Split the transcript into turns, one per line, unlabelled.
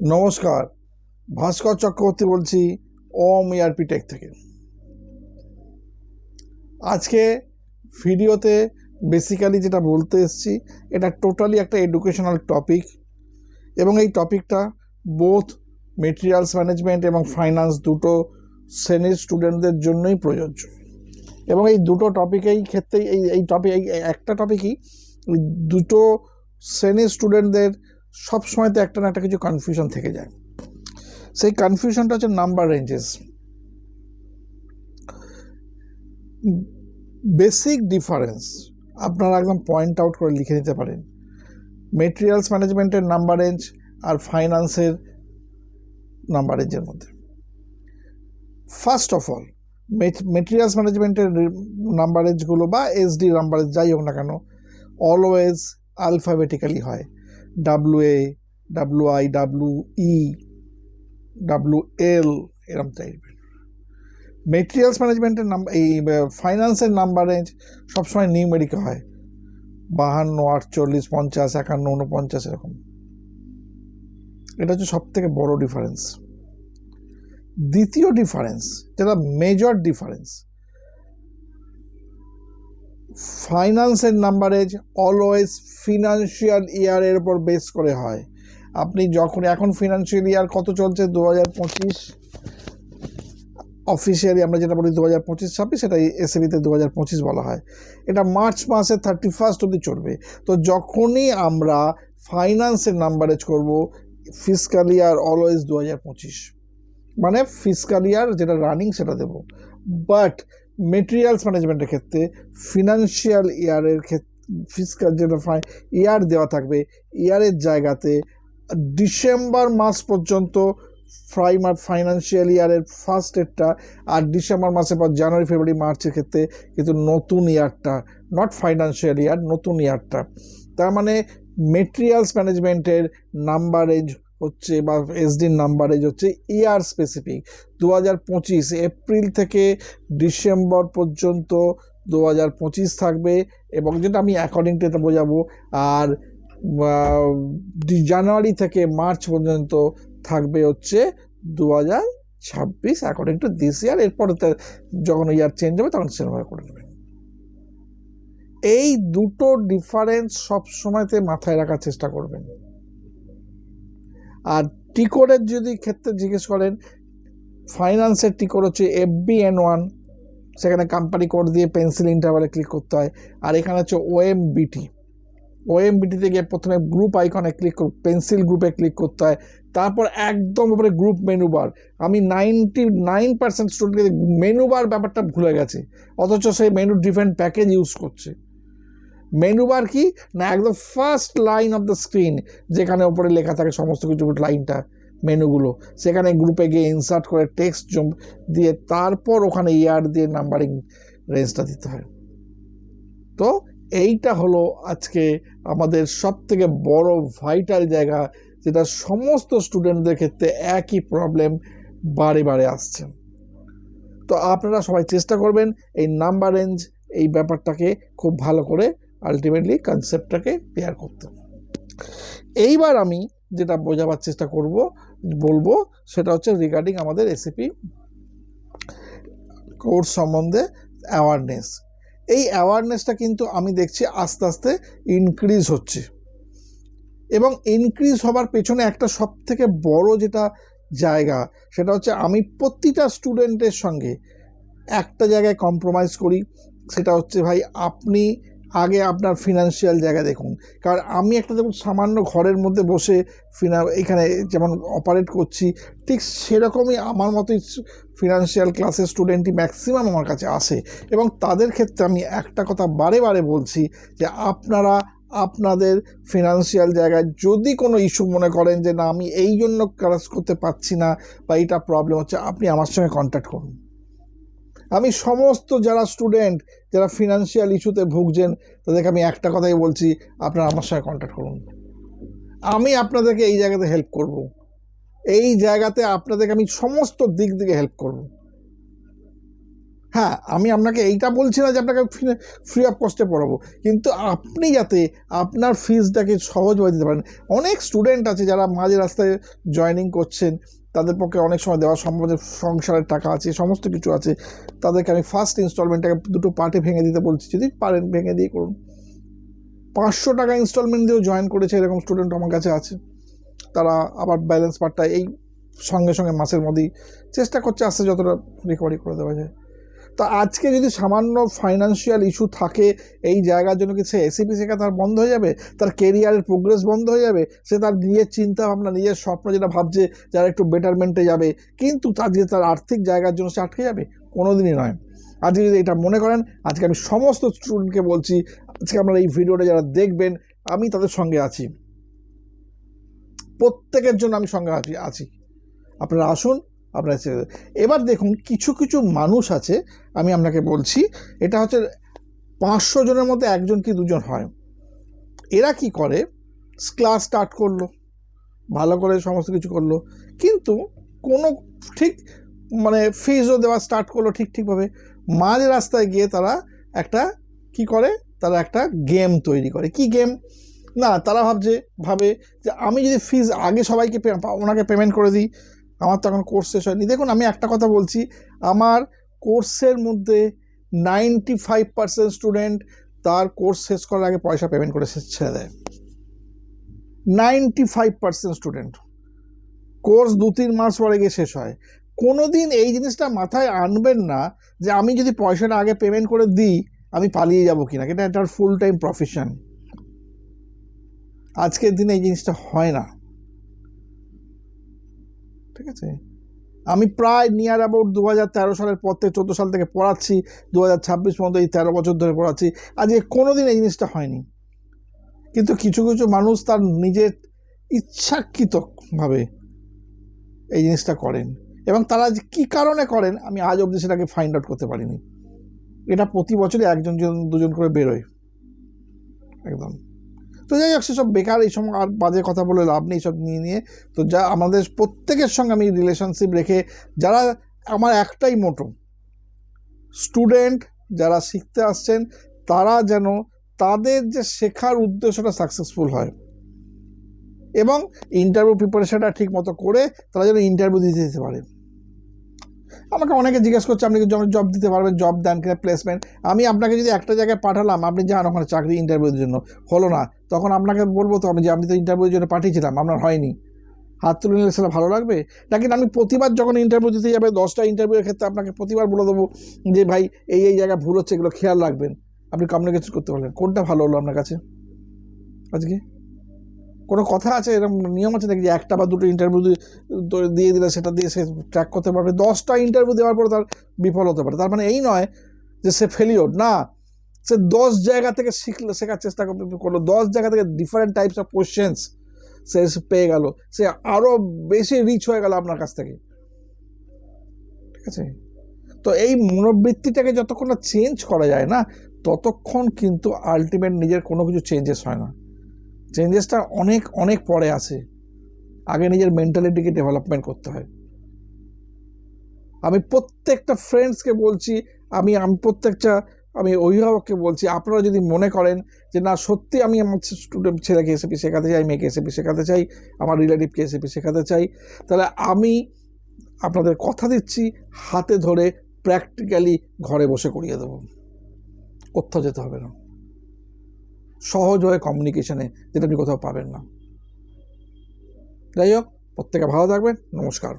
নমস্কার, ভাস্কর চক্রবর্তী বলছি ওম ERP take থেকে। আজকে ভিডিওতে বেসিক্যালি যেটা বলতে এসেছি, এটা টোটালি একটা এডুকেশনাল টপিক এবং এই টপিকটা বোথ মেটেরিয়ালস ম্যানেজমেন্ট এবং ফাইন্যান্স দুটো শ্রেণীর স্টুডেন্টদের জন্যই প্রযোজ্য। এবং এই দুটো টপিকেই ক্ষেত্রে এই টপিক একটা টপিকই দুটো শ্রেণীর স্টুডেন্টদের সবসময়তে একটা না একটা কিছু কনফিউশন থেকে যায়। সেই কনফিউশনটা হচ্ছে নাম্বার রেঞ্জেস। বেসিক ডিফারেন্স আপনারা একদম পয়েন্ট আউট করে লিখে নিতে পারেন মেটেরিয়ালস ম্যানেজমেন্টের নাম্বার রেঞ্জ আর ফাইন্যান্সের নাম্বার রেঞ্জের মধ্যে। ফার্স্ট অফ অল, মেটেরিয়ালস ম্যানেজমেন্টের নাম্বার রেঞ্জগুলো বা এসডি নাম্বার রেঞ্জ যাই হোক না কেন, অলওয়েজ আলফাবেটিক্যালি হয়। ডাব্লুএ, ডাব্লুআই, ডাব্লুই, ডাব্লুএল এরকম টাইপের। মেটেরিয়ালস ম্যানেজমেন্টের নাম্বার, এই ফাইন্যান্সের নাম্বার রেঞ্জ সবসময় নিউমেরিকে হয়, 52, 48, 50, 51, 49 এরকম। এটা হচ্ছে সব থেকে বড় ডিফারেন্স। দ্বিতীয় ডিফারেন্স, যেটা মেজর ডিফারেন্স, ফাইন্যান্সের নাম্বার রেঞ্জ অলওয়েজ ফিনান্সিয়াল ইয়ারের উপর বেস করে হয়। আপনি যখন এখন ফিনান্সিয়াল ইয়ার কত চলছে, 2025 অফিসিয়ালি আমরা যেটা বলি 2025-26, সেটা এসএবিতে 2025 বলা হয়। এটা মার্চ মাসের 31 অবধি চলবে। তো যখনই আমরা ফাইন্যান্সের নাম্বারেজ করব, ফিসকাল ইয়ার অলওয়েজ 2025, মানে ফিসকাল ইয়ার যেটা রানিং সেটা দেব। বাট মেটেরিয়ালস ম্যানেজমেন্টের ক্ষেত্রে ফিনান্সিয়াল ইয়ারের ক্ষেত্রে ফিসকাল যেটা ইয়ার দেওয়া থাকবে, ইয়ারের জায়গাতে ডিসেম্বর মাস পর্যন্ত ফাইন্যান্সিয়াল ইয়ারের ফার্স্ট ডেটটা, আর ডিসেম্বর মাসের পর জানুয়ারি, ফেব্রুয়ারি, মার্চের ক্ষেত্রে কিন্তু নতুন ইয়ারটা, নট ফাইন্যান্সিয়াল ইয়ার, নতুন ইয়ারটা। তার মানে মেটেরিয়ালস ম্যানেজমেন্টের নাম্বার রেঞ্জ হচ্ছে বা এসডির নাম্বার রেঞ্জ হচ্ছে ইয়ার স্পেসিফিক। 2025 এপ্রিল থেকে ডিসেম্বর পর্যন্ত 2025 থাকবে, এবং যেটা আমি অ্যাকর্ডিং টু এটা বোঝাবো। আর জানুয়ারি থেকে মার্চ পর্যন্ত থাকবে হচ্ছে 2026 অ্যাকর্ডিং টু দিস ইয়ার। এরপরে যখন ইয়ার চেঞ্জ হবে তখন সেরকম করে নেবেন। এই দুটো ডিফারেন্স সবসময়তে মাথায় রাখার চেষ্টা করবেন। আর টিকোডের যদি ক্ষেত্রে জিজ্ঞেস করেন, ফাইন্যান্সের টিকোড হচ্ছে FBN1, সেখানে কোম্পানি কোড দিয়ে পেন্সিল ইন্টারভালে ক্লিক করতে হয়। আর এখানে হচ্ছে ওএমবিটিতে গিয়ে প্রথমে গ্রুপ আইকনে ক্লিক, পেন্সিল গ্রুপে ক্লিক করতে হয়। তারপর একদম উপরে গ্রুপ মেনু বার। আমি 99% স্টুডেন্টকে মেনু বার ব্যাপারটা ভুলে গেছে, অথচ সেই মেনু ডিফারেন্ট প্যাকেজ ইউজ করছে। মেনু বার কি না, একদম first line of the screen, যেখানে ওপরে লেখা থাকে সমস্ত কিছু, লাইনটা মেনুগুলো, সেখানে গ্রুপে গিয়ে ইনসার্ট করে টেক্সট দিয়ে তারপর ওখানে ইয়ার দিয়ে নাম্বারিং রেঞ্জটা দিতে হয়। তো এইটা হলো আজকে আমাদের সব থেকে বড় ভাইটাল জায়গা, যেটা সমস্ত স্টুডেন্টদের ক্ষেত্রে একই প্রবলেম বারে বারে আসছে। তো আপনারা সবাই চেষ্টা করবেন এই নাম্বার রেঞ্জ, এই ব্যাপারটাকে খুব ভালো করে আলটিমেটলি কনসেপ্টটাকে ক্লিয়ার করতে। এইবার আমি যেটা বোঝাবার চেষ্টা বলবো সেটা হচ্ছে রিগার্ডিং আমাদের এসএপি কোর্স সম্বন্ধে অ্যাওয়ারনেস। এই অ্যাওয়ারনেসটা কিন্তু আমি দেখছি আস্তে আস্তে ইনক্রিজ হচ্ছে, এবং ইনক্রিজ হবার পেছনে একটা সব থেকে বড় যেটা জায়গা, সেটা হচ্ছে আমি প্রতিটা স্টুডেন্টের সঙ্গে একটা জায়গায় কম্প্রোমাইজ করি। সেটা হচ্ছে, ভাই আপনি আগে আপনার ফিনান্সিয়াল জায়গা দেখুন। কারণ আমি একটা দেখুন সামান্য ঘরের মধ্যে বসে এখানে যেমন অপারেট করছি, ঠিক সেরকমই আমার মতোই ফিনান্সিয়াল ক্লাসের স্টুডেন্টই ম্যাক্সিমাম আমার কাছে আসে। এবং তাদের ক্ষেত্রে আমি একটা কথা বারে বারে বলছি যে আপনারা আপনাদের ফিনান্সিয়াল জায়গায় যদি কোনো ইস্যু মনে করেন যে না আমি এই জন্য কাজ করতে পারছি না বা এইটা প্রবলেম হচ্ছে, আপনি আমার সঙ্গে কন্ট্যাক্ট করুন। আমি সমস্ত যারা স্টুডেন্ট যারা ফিনান্সিয়াল ইস্যুতে ভুগছেন তাদেরকে আমি একটা কথাই বলছি, আপনারা আমার সঙ্গে কন্ট্যাক্ট করুন। আমি আপনাদেরকে এই জায়গাতে হেল্প করব, এই জায়গাতে আপনাদেরকে আমি সমস্ত দিক থেকে হেল্প করব। হ্যাঁ, আমি আপনাকে এইটা বলছি না যে আপনাকে ফ্রি অফ কস্টে পড়াবো, কিন্তু আপনি যাতে আপনার ফিজটাকে সহজভাবে দিতে পারেন। অনেক স্টুডেন্ট আছে যারা মাঝে রাস্তায় জয়েনিং করছেন, তাদের পক্ষে অনেক সময় দেওয়া সম্ভব, সংসারের টাকা আছে, সমস্ত কিছু আছে, তাদেরকে আমি ফার্স্ট ইনস্টলমেন্টটাকে দুটো পার্টে ভেঙে দিতে বলছি, যদি পারেন ভেঙে দিয়ে করুন। 500 টাকা ইনস্টলমেন্ট দিয়েও জয়েন করেছে এরকম স্টুডেন্ট আমার কাছে আছে। তারা আবার ব্যালেন্স পার্টটা এই সঙ্গে সঙ্গে মাসের মধ্যেই চেষ্টা করছে আস্তে যতটা রিকভারি করে দেওয়া যায়। তো আজকে যদি সামান্য ফাইন্যান্সিয়াল ইস্যু থাকে এই জায়গার জন্য কি সে এসিপি শেখা তার বন্ধ হয়ে যাবে, তার কেরিয়ারের প্রোগ্রেস বন্ধ হয়ে যাবে, সে তার নিজের চিন্তা ভাবনা, নিজের স্বপ্ন যেটা ভাবছে যারা একটু বেটারমেন্টে যাবে, কিন্তু আজকে তার আর্থিক জায়গার জন্য সে আটকে যাবে? কোনোদিনই নয়। আজকে যদি এটা মনে করেন, আজকে আমি সমস্ত স্টুডেন্টকে বলছি, আজকে আপনারা এই ভিডিওটা যারা দেখবেন, আমি তাদের সঙ্গে আছি, প্রত্যেকের জন্য আমি সঙ্গে আছি। আপনারা আসুন, আপনারা ছেড়ে দেন। এবার দেখুন, কিছু কিছু মানুষ আছে, আমি আপনাকে বলছি, এটা হচ্ছে 500 জনের মধ্যে একজন কি দুজন হয়। এরা কি করে, ক্লাস স্টার্ট করলো, ভালো করে সমস্ত কিছু করলো, কিন্তু কোনো ঠিক মানে ফিজও দেওয়া স্টার্ট করলো ঠিকভাবে, মাঝ রাস্তায় গিয়ে তারা একটা কি করে, তারা একটা গেম তৈরি করে। কি গেম না, তারা ভাবে যে আমি যদি ফিজ আগে সবাইকে ওনাকে পেমেন্ট করে দিই, আমার তো এখন কোর্স শেষ হয়নি। দেখুন, আমি একটা কথা বলছি, আমার কোর্সের মধ্যে 95% স্টুডেন্ট তার কোর্স শেষ করার আগে পয়সা পেমেন্ট করে ছেড়ে দেয়। 95% স্টুডেন্ট কোর্স 2-3 মাস পরে গিয়ে শেষ হয়। কোনো দিন এই জিনিসটা মাথায় আনবেন না যে আমি যদি পয়সাটা আগে পেমেন্ট করে দিই আমি পালিয়ে যাবো কিনা, এটা একটা ফুল টাইম প্রফেশন। আজকের দিনে এই জিনিসটা হয় না, ঠিক আছে? আমি প্রায় নিয়ার অ্যাবাউট 2013 সালের পর থেকে 14 সাল থেকে পড়াচ্ছি, 2026 পর্যন্ত এই 13 বছর ধরে পড়াচ্ছি, আজকে কোনো দিন এই জিনিসটা হয়নি। কিন্তু কিছু কিছু মানুষ তার নিজের ইচ্ছাকৃতভাবে এই জিনিসটা করেন, এবং তারা যে কী কারণে করেন আমি আজ অবধি সেটাকে ফাইন্ড আউট করতে পারিনি। এটা প্রতি বছরই একজন দুজন করে বেরোয় একদম। তো যাই হোক, সেসব বেকার, এই সময় আর বাজে কথা বলে লাভ নেই সব নিয়ে। তো যা আমাদের প্রত্যেকের সঙ্গে আমি রিলেশনশিপ রেখে, যারা আমার একটাই মোটো, স্টুডেন্ট যারা শিখতে আসছেন তারা যেন তাদের যে শেখার উদ্দেশ্যটা সাকসেসফুল হয়, এবং ইন্টারভিউ প্রিপারেশনটা ঠিক মতো করে তারা যেন ইন্টারভিউ দিতে পারে। আমাকে অনেকে জিজ্ঞেস করছে আপনি কি জব দিতে পারবেন, জব দেন কিনা, প্লেসমেন্ট। আমি আপনাকে যদি একটা জায়গায় পাঠালাম, আপনি যান ওখানে চাকরি ইন্টারভিউর জন্য, হলো না, তখন আপনাকে বলবো তো আমি যে আপনি তো ইন্টারভিউর জন্য পাঠিয়েছিলাম, আপনার হয়নি, হাত তুলে নিলে সেটা ভালো লাগবে নাকি? আমি প্রতিবার যখন ইন্টারভিউ দিতে যাবে 10টা ইন্টারভিউয়ের ক্ষেত্রে আপনাকে প্রতিবার বলে দেবো যে ভাই এই জায়গায় ভুল হচ্ছে, এগুলো খেয়াল রাখবেন, আপনি কমিউনিকেশন করতে পারলেন। কোনটা ভালো হলো আপনার কাছে? আজকে কোনো কথা আছে, এরকম নিয়ম আছে নাকি যে একটা বা দুটো ইন্টারভিউ দিয়ে দিলে সেটা দিয়ে সে ট্র্যাক করতে পারবে? 10টা ইন্টারভিউ দেওয়ার পরে তার বিফল হতে পারে, তার মানে এই নয় যে সে ফেলিওর না, সে 10 জায়গা থেকে শেখার চেষ্টা করলো, 10 জায়গা থেকে ডিফারেন্ট টাইপস অফ কোয়েশ্চেন্স সে পেয়ে গেল, সে আরও বেশি রিচ হয়ে গেল আপনার কাছ থেকে, ঠিক আছে? তো এই মনোবৃত্তিটাকে যতক্ষণ না চেঞ্জ করা যায় না, ততক্ষণ কিন্তু আলটিমেট নিজের কোনো কিছু চেঞ্জেস হয় না। চেঞ্জেসটা অনেক অনেক পরে আসে, আগে নিজের মেন্টালিটিকে ডেভেলপমেন্ট করতে হয়। আমি প্রত্যেকটা ফ্রেন্ডসকে বলছি, আমি প্রত্যেকটা অভিভাবককে বলছি, আপনারা যদি মনে করেন যে না সত্যি আমি আমার স্টুডেন্ট ছেলেকে এসএপি শেখাতে চাই, মেয়েকে এসএপি শেখাতে চাই, আমার রিলেটিভকে এসএপি শেখাতে চাই, তাহলে আমি আপনাদের কথা দিচ্ছি হাতে ধরে প্র্যাকটিক্যালি ঘরে বসে করিয়ে দেবো, কোথাও যেতে হবে না, সহজ হয়ে কমিউনিকেশনে, যেটা আপনি কোথাও পাবেন না। যাই হোক, প্রত্যেকে ভালো থাকবেন, নমস্কার।